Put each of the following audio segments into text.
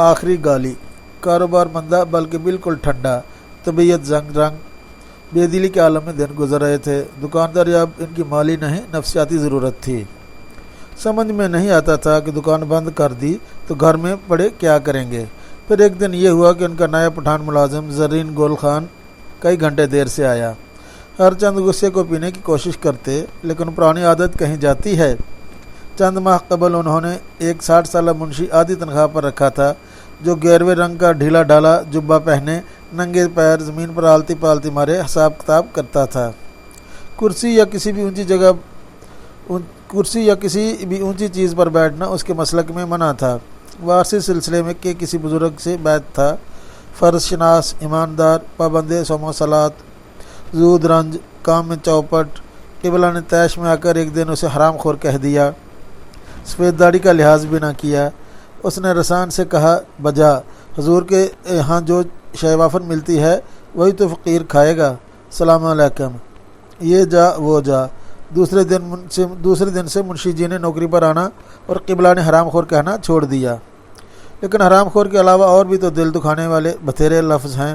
آخری گالی. کاروبار مندہ بلکہ بالکل ٹھنڈا. طبیعت زنگ رنگ. بے دلی کے عالم میں دن گزر رہے تھے. دکاندار اب ان کی مالی نہیں نفسیاتی ضرورت تھی. سمجھ میں نہیں آتا تھا کہ دکان بند کر دی تو گھر میں پڑے کیا کریں گے. پھر ایک دن یہ ہوا کہ ان کا نیا پٹھان ملازم زرین گول خان کئی گھنٹے دیر سے آیا. ہر چند غصے کو پینے کی کوشش کرتے لیکن پرانی عادت کہیں جاتی ہے. چند ماہ قبل انہوں نے ایک 60 سالہ منشی آدھی تنخواہ پر رکھا تھا جو گیروے رنگ کا ڈھیلا ڈھالا جبہ پہنے ننگے پیر زمین پر آلتی پالتی مارے حساب کتاب کرتا تھا. کرسی یا کسی بھی اونچی چیز پر بیٹھنا اس کے مسلک میں منع تھا. وارثی سلسلے میں کہ کسی بزرگ سے بیعت تھا. فرض شناس، ایماندار، پابند صوم و صلات، زود رنج، کام میں چوپٹ. قبلہ نے طیش میں آ کر ایک دن اسے حرام خور کہہ دیا. سفید داڑھی کا لحاظ بھی نہ کیا. اس نے رسان سے کہا، بجا حضور کے یہاں جو شے وافر ملتی ہے وہی تو فقیر کھائے گا. سلام علیکم. یہ جا وہ جا. دوسرے دن سے منشی جی نے نوکری پر آنا اور قبلہ نے حرام خور کہنا چھوڑ دیا. لیکن حرام خور کے علاوہ اور بھی تو دل دکھانے والے بتھیرے لفظ ہیں.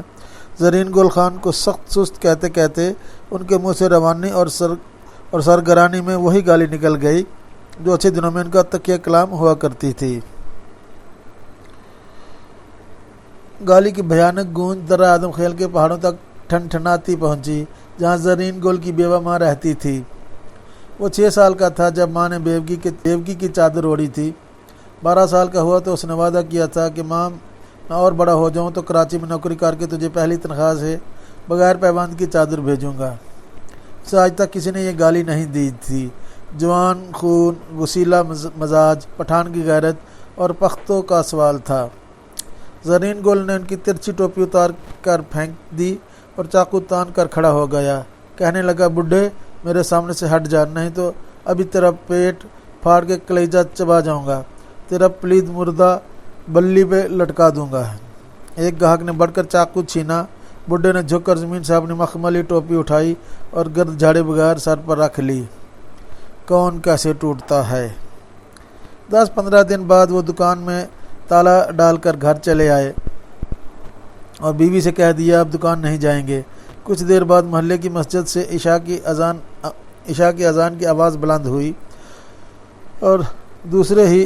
زرین گول خان کو سخت سست کہتے کہتے ان کے منہ سے روانی اور سرگرانی میں وہی گالی نکل گئی جو اچھے دنوں میں ان کا تکیہ کلام ہوا کرتی تھی. گالی کی بھیانک گونج درہ آدم خیل کے پہاڑوں تک ٹھنٹھناتی پہنچی جہاں زرین گول کی بیوہ ماں رہتی تھی. وہ 6 سال کا تھا جب ماں نے بیوگی کی چادر اوڑھی تھی. 12 سال کا ہوا تو اس نے وعدہ کیا تھا کہ ماں میں اور بڑا ہو جاؤں تو کراچی میں نوکری کر کے تجھے پہلی تنخواہ سے بغیر پیبند کی چادر بھیجوں گا. اسے آج تک کسی نے یہ گالی نہیں دی تھی. جوان خون، وسیلہ مزاج، پٹھان کی غیرت اور پختوں کا سوال تھا. زرین گول نے ان کی ترچھی ٹوپی اتار کر پھینک دی اور چاقو تان کر کھڑا ہو گیا. کہنے لگا، بڈھے میرے سامنے سے ہٹ جا، نہیں تو ابھی تیرا پیٹ پھاڑ کے کلیجہ چبا جاؤں گا. تیرا پلید مردہ بلی پہ لٹکا دوں گا. ایک گاہک نے بڑھ کر چاقو چھینا. بڈھے نے جھک کر زمین سے اپنی مخملی ٹوپی اٹھائی اور گرد جھاڑے بغیر سر پر رکھ لی. کون کیسے ٹوٹتا ہے. 10-15 دن بعد وہ دکان میں تالا ڈال کر گھر چلے آئے اور بیوی سے کہہ دیا اب دکان نہیں جائیں گے. کچھ دیر بعد محلے کی مسجد سے عشاء کی اذان کی آواز بلند ہوئی اور دوسرے ہی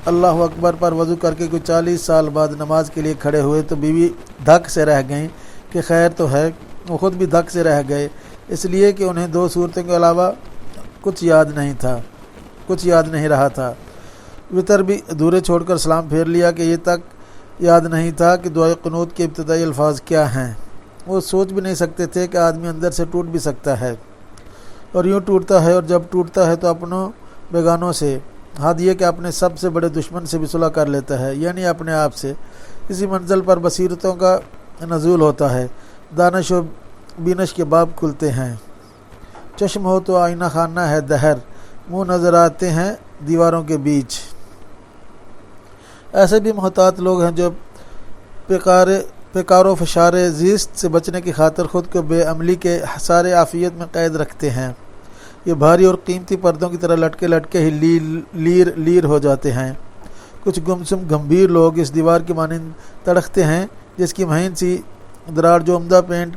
اللہ اکبر پر وضو کر کے کوئی 40 سال بعد نماز کے لیے کھڑے ہوئے تو بیوی دھک سے رہ گئیں کہ خیر تو ہے. وہ خود بھی دھک سے رہ گئے اس لیے کہ انہیں 2 صورتوں کے علاوہ کچھ یاد نہیں رہا تھا. وطر بھی ادھورے چھوڑ کر سلام پھیر لیا کہ یہ تک یاد نہیں تھا کہ دعائے قنوت کے ابتدائی الفاظ کیا ہیں. وہ سوچ بھی نہیں سکتے تھے کہ آدمی اندر سے ٹوٹ بھی سکتا ہے اور یوں ٹوٹتا ہے، اور جب ٹوٹتا ہے تو اپنوں بیگانوں سے. حد یہ کہ اپنے سب سے بڑے دشمن سے بھی صلح کر لیتا ہے، یعنی اپنے آپ سے. اسی منزل پر بصیرتوں کا نزول ہوتا ہے. دانش و بینش کے باب کھلتے ہیں. چشم ہو تو آئینہ خانہ ہے دہر، منہ نظر آتے ہیں دیواروں کے بیچ. ایسے بھی محتاط لوگ ہیں جو پیکار و فشار زیست سے بچنے کی خاطر خود کو بے عملی کے حصار عافیت میں قید رکھتے ہیں. یہ بھاری اور قیمتی پردوں کی طرح لٹکے لٹکے ہی لیر ہو جاتے ہیں. کچھ گمسم گمبھیر لوگ اس دیوار کی مانند تڑکتے ہیں جس کی مہین سی دراڑ جو عمدہ پینٹ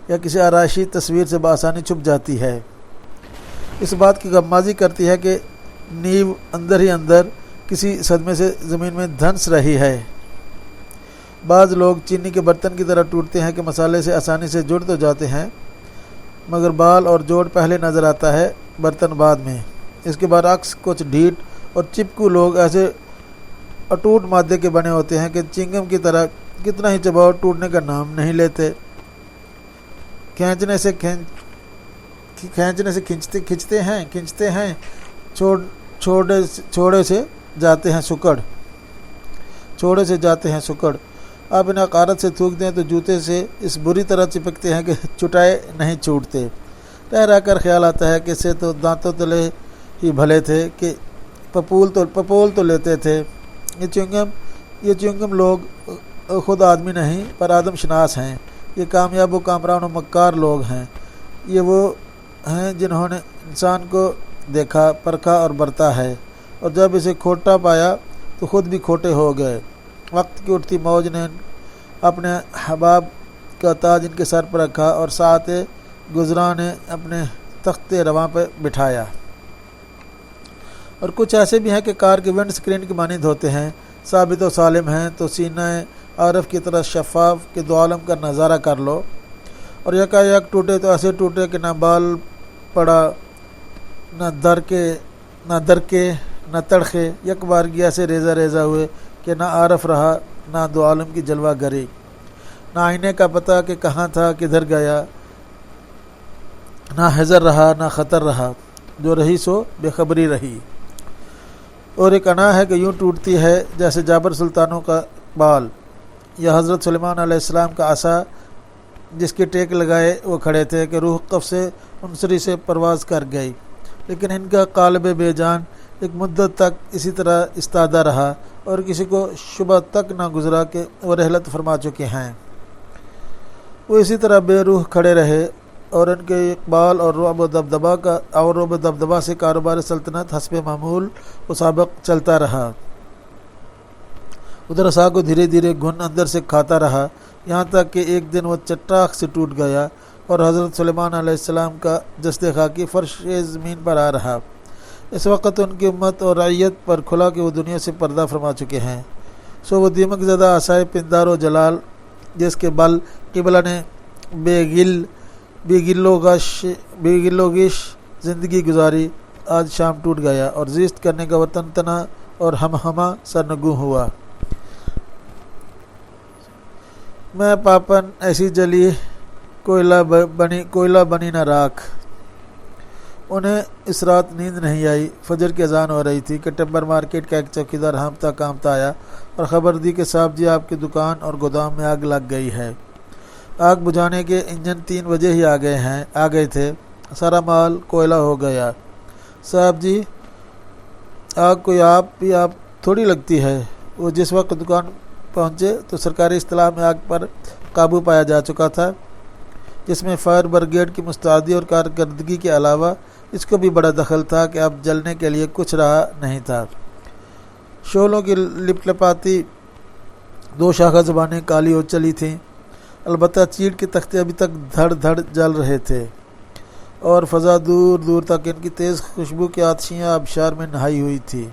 یا کسی آرائشی تصویر سے بآسانی چھپ جاتی ہے اس بات کی غمازی کرتی ہے کہ نیو اندر ہی اندر کسی صدمے سے زمین میں دھنس رہی ہے. بعض لوگ چینی کے برتن کی طرح ٹوٹتے ہیں کہ مسالے سے آسانی سے جڑ تو جاتے ہیں مگر بال اور جوڑ پہلے نظر آتا ہے، برتن بعد میں. اس کے برعکس کچھ ڈھیٹ اور چپکو لوگ ایسے اٹوٹ مادے کے بنے ہوتے ہیں کہ چنگم کی طرح کتنا ہی چباؤ ٹوٹنے کا نام نہیں لیتے. کھینچنے سے کھنچتے ہیں چھوڑے سے جاتے ہیں سکڑ. آپ انہیں عقارت سے تھوک دیں تو جوتے سے اس بری طرح چپکتے ہیں کہ چٹائے نہیں چھوٹتے. رہ کر خیال آتا ہے کہ اسے تو دانتوں تلے ہی بھلے تھے کہ پپول تو لیتے تھے. یہ چنگم لوگ خود آدمی نہیں پر آدم شناس ہیں. یہ کامیاب و کامران و مکار لوگ ہیں. یہ وہ ہیں جنہوں نے انسان کو دیکھا، پرکھا اور برتا ہے اور جب اسے کھوٹا پایا تو خود بھی کھوٹے ہو گئے. وقت کی اٹھتی موج نے اپنے حباب کا تاج ان کے سر پر رکھا اور ساعت گزراں نے اپنے تخت رواں پر بٹھایا۔ اور کچھ ایسے بھی ہیں کہ کار کے ونڈ سکرین کی مانند ہوتے ہیں، ثابت و سالم ہیں، تو سینہ عارف کی طرح شفاف کے دو عالم کا نظارہ کر لو، اور یکا یک ٹوٹے تو ایسے ٹوٹے کہ نہ بال پڑا، نہ در کے نہ تڑخے، یک بارگی ایسے ریزہ ریزہ ہوئے کہ نہ عارف رہا نہ دو عالم کی جلوہ گری، نہ آئینے کا پتہ کہ کہاں تھا کدھر گیا، نہ حذر رہا نہ خطر رہا، جو رہی سو بے خبری رہی۔ اور ایک انا ہے کہ یوں ٹوٹتی ہے جیسے جابر سلطانوں کا بال، یا حضرت سلیمان علیہ السلام کا عصا جس کے ٹیک لگائے وہ کھڑے تھے کہ روح قف سے انصری سے پرواز کر گئی، لیکن ان کا قالب بے جان ایک مدت تک اسی طرح استادہ رہا اور کسی کو شبہ تک نہ گزرا کہ وہ رحلت فرما چکے ہیں۔ وہ اسی طرح بے روح کھڑے رہے اور ان کے اقبال اور رعب و دبدبا سے کاروبار سلطنت حسب معمول و سابق چلتا رہا۔ ادھر عصا کو دھیرے دھیرے گھن اندر سے کھاتا رہا، یہاں تک کہ ایک دن وہ چٹاخ سے ٹوٹ گیا اور حضرت سلیمان علیہ السلام کا جسد خاکی فرش زمین پر آ رہا۔ اس وقت ان کی امت اور رعیت پر کھلا کہ وہ دنیا سے پردہ فرما چکے ہیں، سو وہ دیمک زدہ عصائے پندار و جلال جس کے بل قبلہ نے بے گل و گش زندگی گزاری آج شام ٹوٹ گیا اور زیست کرنے کا وطن تنا اور ہم سرنگوں ہوا۔ میں پاپن ایسی جلی کوئلہ بنی نہ راکھ۔ انہیں اس رات نیند نہیں آئی۔ فجر کی اذان ہو رہی تھی کہ ٹمبر مارکیٹ کا ایک چوکیدار ہانپتا کانپتا آیا اور خبر دی کہ صاحب جی آپ کی دکان اور گودام میں آگ لگ گئی ہے۔ آگ بجھانے کے انجن 3 بجے ہی آ گئے تھے، سارا مال کوئلہ ہو گیا۔ صاحب جی آگ کوئی آپ تھوڑی لگتی ہے۔ وہ جس وقت دکان پہنچے تو سرکاری اصطلاح میں آگ پر قابو پایا جا چکا تھا، جس میں فائر برگیڈ کی مستعدی اور کارکردگی کے علاوہ اس کو بھی بڑا دخل تھا کہ اب جلنے کے لیے کچھ رہا نہیں تھا۔ شعلوں کی لپ لپاتی 2 شاخہ زبانیں کالی ہو چلی تھیں، البتہ چیٹ کے تختے ابھی تک دھڑ دھڑ جل رہے تھے اور فضا دور دور تک ان کی تیز خوشبو کی آتشیاں آبشار میں نہائی ہوئی تھی۔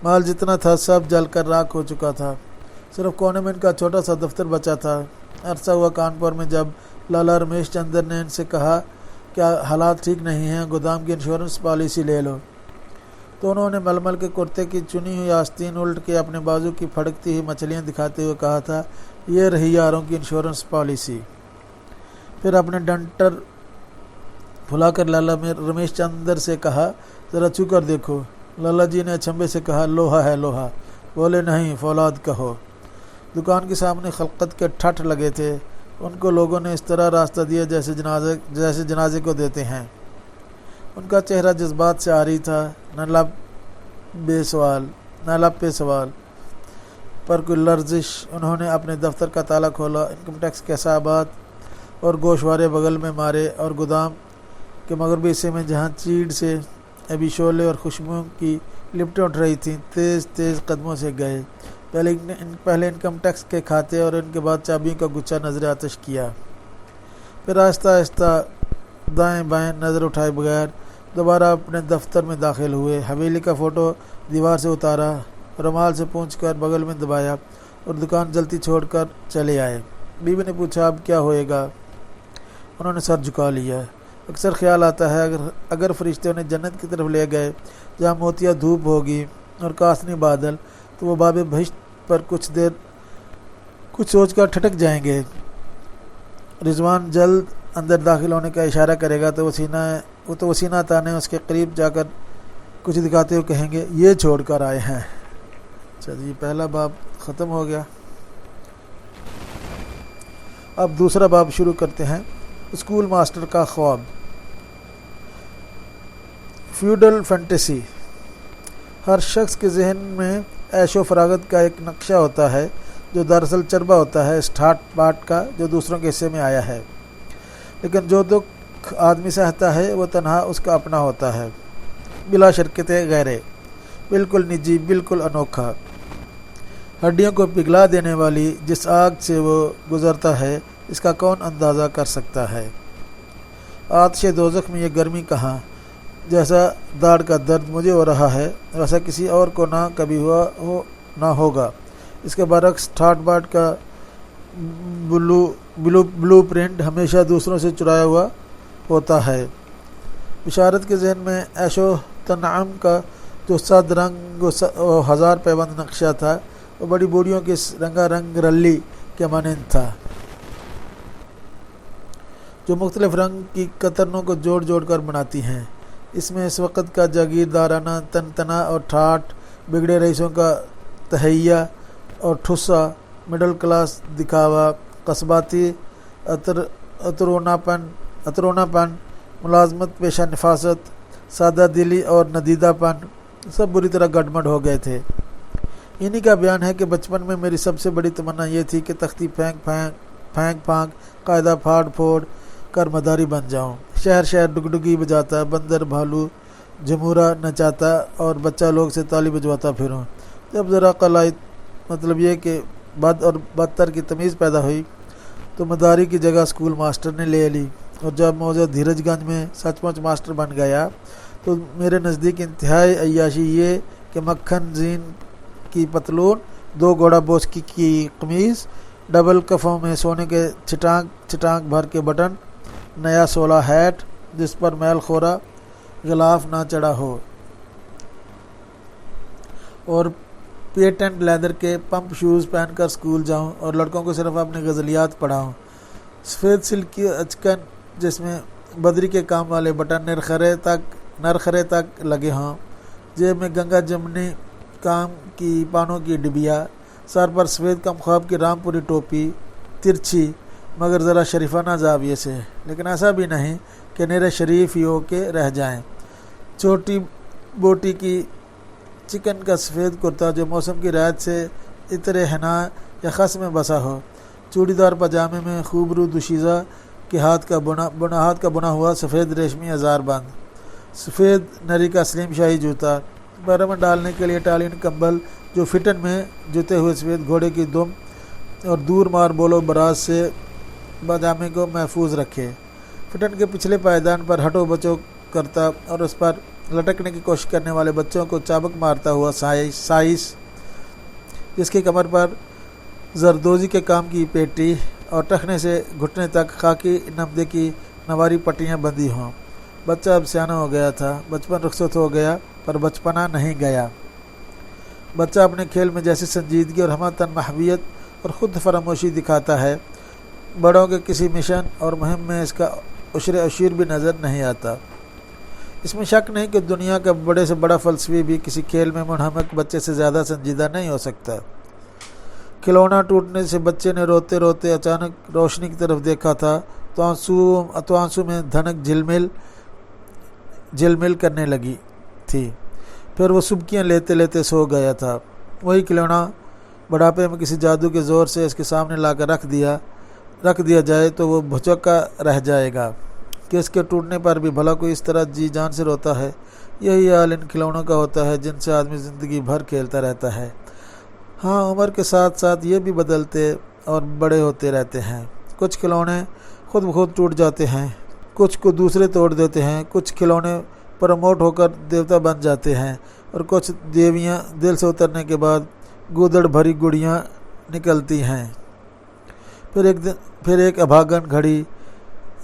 مال جتنا تھا سب جل کر راکھ ہو چکا تھا، صرف کونے میں ان کا چھوٹا سا دفتر بچا تھا۔ عرصہ ہوا کانپور میں جب لالا رمیش چندر نے ان سے کہا کہ حالات ٹھیک نہیں ہیں، گودام کی انشورنس پالیسی لے لو، تو انہوں نے ململ کے کرتے کی چنی ہوئی آستین الٹ کے اپنے بازو کی پھڑکتی ہوئی مچھلیاں دکھاتے ہوئے کہا تھا، یہ رہی یاروں کی انشورنس پالیسی۔ پھر اپنے ڈنٹر پھلا کر لالا رمیش چندر سے کہا، ذرا چھو کر دیکھو۔ لالا جی نے اچھمبے سے کہا، لوہا ہے لوہا۔ بولے نہیں فولاد کہو۔ دکان کے سامنے خلقت کے ٹھٹ لگے تھے، ان کو لوگوں نے اس طرح راستہ دیا جیسے جنازے کو دیتے ہیں۔ ان کا چہرہ جذبات سے عاری تھا، نہ لب پہ سوال پر کوئی لرزش۔ انہوں نے اپنے دفتر کا تالا کھولا، انکم ٹیکس کے حسابات اور گوشوارے بغل میں مارے اور گودام کے مغربی حصے میں جہاں چیڑ سے ابھی شعلے اور خوشبوؤں کی لپٹیں اٹھ رہی تھیں، تیز تیز قدموں سے گئے۔ پہلے انکم ٹیکس کے کھاتے اور ان کے بعد چابیوں کا گچھا نظر آتش کیا، پھر آہستہ آہستہ دائیں بائیں نظر اٹھائے بغیر دوبارہ اپنے دفتر میں داخل ہوئے۔ حویلی کا فوٹو دیوار سے اتارا، رومال سے پونچھ کر بغل میں دبایا اور دکان جلتی چھوڑ کر چلے آئے۔ بیوی نے پوچھا، اب کیا ہوئے گا؟ انہوں نے سر جھکا لیا۔ اکثر خیال آتا ہے اگر فرشتے انہیں جنت کی طرف لے گئے جہاں موتیا دھوپ ہوگی اور کاسنی بادل، تو وہ باب بہشت پر کچھ سوچ کر ٹھٹک جائیں گے۔ رضوان جلد اندر داخل ہونے کا اشارہ کرے گا تو وہ سینہ تانے اس کے قریب جا کر کچھ دکھاتے ہوئے کہیں گے، یہ چھوڑ کر آئے ہیں۔ چلیے پہلا باب ختم ہو گیا، اب دوسرا باب شروع کرتے ہیں۔ اسکول ماسٹر کا خواب۔ Feudal fantasy. ہر شخص کے ذہن میں عیش و فراغت کا ایک نقشہ ہوتا ہے جو دراصل چربہ ہوتا ہے اس ٹھاٹ باٹ کا جو دوسروں کے حصے میں آیا ہے، لیکن جو دکھ آدمی سہتا ہے وہ تنہا اس کا اپنا ہوتا ہے، بلا شرکت غیرے، بالکل نجی، بالکل انوکھا۔ ہڈیوں کو پگھلا دینے والی جس آگ سے وہ گزرتا ہے اس کا کون اندازہ کر سکتا ہے۔ آتش دوزخ میں یہ گرمی کہاں، جیسا داڑھ کا درد مجھے ہو رہا ہے ویسا کسی اور کو نہ کبھی ہوا ہو نہ ہوگا۔ اس کے برعکس ٹھاٹ باٹ کا بلو پرنٹ ہمیشہ دوسروں سے چرایا ہوا ہوتا ہے۔ بشارت کے ذہن میں عیش و تنعم کا جو 100 رنگ و 1000 پیوند نقشہ تھا وہ بڑی بوڑھیوں کی رنگا رنگ رلی کے مانند تھا، جو مختلف رنگ کی قطرنوں کو جوڑ جوڑ کر بناتی ہیں۔ اس میں اس وقت کا جاگیردارانہ تن تنا اور ٹھاٹ، بگڑے رئیسوں کا تہیہ اور ٹھسا، مڈل کلاس دکھاوا، قصباتی اترونا پن، ملازمت پیشہ نفاست، سادہ دلی اور ندیدہ پن سب بری طرح گڈمڈ ہو گئے تھے۔ انہی کا بیان ہے کہ بچپن میں میری سب سے بڑی تمنا یہ تھی کہ تختی پھینک قاعدہ پھاڑ پھوڑ کر مداری بن جاؤں، شہر شہر ڈگڈگی بجاتا، بندر بھالو جمورہ نچاتا اور بچہ لوگ سے تالی بجواتا پھروں۔ جب ذرا عقل آئی، مطلب یہ کہ بد اور بدتر کی تمیز پیدا ہوئی، تو مداری کی جگہ اسکول ماسٹر نے لے لی، اور جب موضوع دھیرج گنج میں سچ مچ ماسٹر بن گیا تو میرے نزدیک انتہائی عیاشی یہ کہ مکھن زین کی پتلون، 2 گھوڑا بوس کی قمیض، ڈبل کفوں میں سونے کے چھٹانک بھر کے بٹن، نیا 16 ہیٹ جس پر میل خورا غلاف نہ چڑھا ہو، اور پیٹنٹ لیدر کے پمپ شوز پہن کر اسکول جاؤں اور لڑکوں کو صرف اپنے غزلیات پڑھاؤں، سفید سلک کی اچکن جس میں بدری کے کام والے بٹن نرخرے تک لگے ہوں، جیب میں گنگا جمنی کام کی پانوں کی ڈبیا، سر پر سفید کم خواب کی رام پوری ٹوپی، ترچھی مگر ذرا شریفانہ زاویے سے، لیکن ایسا بھی نہیں کہ نیرے شریف ہی ہو کے رہ جائیں، چھوٹی بوٹی کی چکن کا سفید کرتا جو موسم کی رعایت سے عطر حنا یا خس میں بسا ہو، چوڑی دار پاجامے میں خوبرو دوشیزہ کے ہاتھ کا بنا ہوا سفید ریشمی ہزار بند، سفید نری کا سلیم شاہی جوتا، پیروں میں ڈالنے کے لیے ٹالین کمبل جو فٹن میں جوتے ہوئے سفید گھوڑے کی دم اور دور مار بولو براز سے پاجامے کو محفوظ رکھے، فٹن کے پچھلے پائیدان پر ہٹو بچو کرتا اور اس پر لٹکنے کی کوشش کرنے والے بچوں کو چابک مارتا ہوا سائس، جس کی کمر پر زردوزی کے کام کی پیٹی اور ٹخنے سے گھٹنے تک خاکی نمدے کی نواری پٹیاں بندھی ہوں۔ بچہ اب سیانہ ہو گیا تھا، بچپن رخصت ہو گیا پر بچپنا نہیں گیا۔ بچہ اپنے کھیل میں جیسی سنجیدگی اور ہمہ تن محویت اور خود فراموشی دکھاتا ہے، بڑوں کے کسی مشن اور مہم میں اس کا عشر بھی نظر نہیں آتا۔ اس میں شک نہیں کہ دنیا کا بڑے سے بڑا فلسفی بھی کسی کھیل میں منہمک بچے سے زیادہ سنجیدہ نہیں ہو سکتا۔ کھلونا ٹوٹنے سے بچے نے روتے روتے اچانک روشنی کی طرف دیکھا تھا تو آنسو میں دھنک جھلمل کرنے لگی تھی، پھر وہ سبکیاں لیتے لیتے سو گیا تھا۔ وہی کھلونا بڑھاپے میں کسی جادو کے زور سے اس کے سامنے لا کر رکھ دیا جائے تو وہ بھچکا رہ جائے گا کہ اس کے ٹوٹنے پر بھی بھلا کوئی اس طرح جی جان سے روتا ہے۔ یہی حال ان کھلونوں کا ہوتا ہے جن سے آدمی زندگی بھر کھیلتا رہتا ہے۔ ہاں، عمر کے ساتھ ساتھ یہ بھی بدلتے اور بڑے ہوتے رہتے ہیں۔ کچھ کھلونے خود بخود ٹوٹ جاتے ہیں، کچھ کو دوسرے توڑ دیتے ہیں، کچھ کھلونے پروموٹ ہو کر دیوتا بن جاتے ہیں، اور کچھ دیویاں دل سے اترنے کے بعد گودڑ بھری گڑیاں نکلتی ہیں۔ پھر ایک ابھاگن گھڑی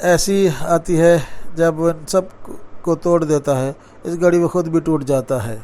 ایسی آتی ہے جب وہ ان سب کو توڑ دیتا ہے، اس گھڑی وہ خود بھی ٹوٹ جاتا ہے۔